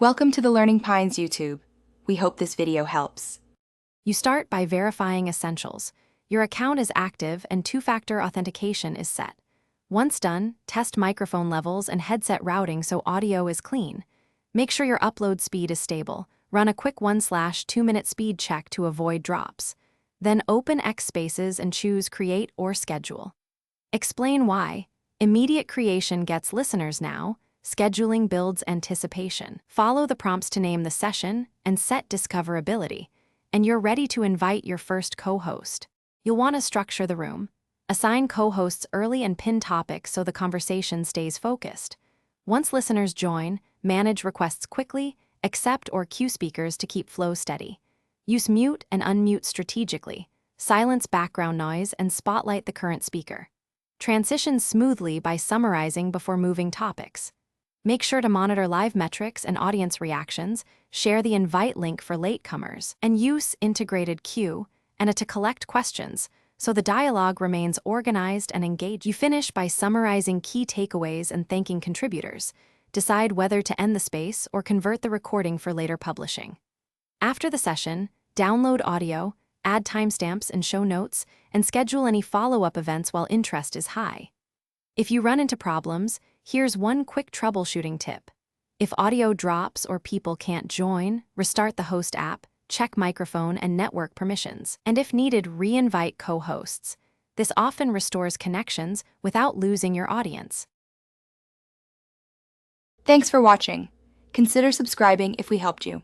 Welcome to the Learning Pines YouTube. We hope this video helps. You start by verifying essentials. Your account is active and two-factor authentication is set. Once done, test microphone levels and headset routing so audio is clean. Make sure your upload speed is stable. Run a quick 1/2-minute speed check to avoid drops. Then open X Spaces and choose Create or Schedule. Explain why. Immediate creation gets listeners now. Scheduling builds anticipation. Follow the prompts to name the session and set discoverability, and you're ready to invite your first co-host. You'll want to structure the room. Assign co-hosts early and pin topics so the conversation stays focused. Once listeners join, manage requests quickly, accept or cue speakers to keep flow steady. Use mute and unmute strategically. Silence background noise and spotlight the current speaker. Transition smoothly by summarizing before moving topics. Make sure to monitor live metrics and audience reactions, share the invite link for latecomers, and use integrated queue and to collect questions so the dialogue remains organized and engaged. You finish by summarizing key takeaways and thanking contributors. Decide whether to end the space or convert the recording for later publishing. After the session, download audio, add timestamps and show notes, and schedule any follow-up events while interest is high. If you run into problems, here's one quick troubleshooting tip. If audio drops or people can't join, restart the host app, check microphone and network permissions, and if needed, re-invite co-hosts. This often restores connections without losing your audience. Thanks for watching. Consider subscribing if we helped you.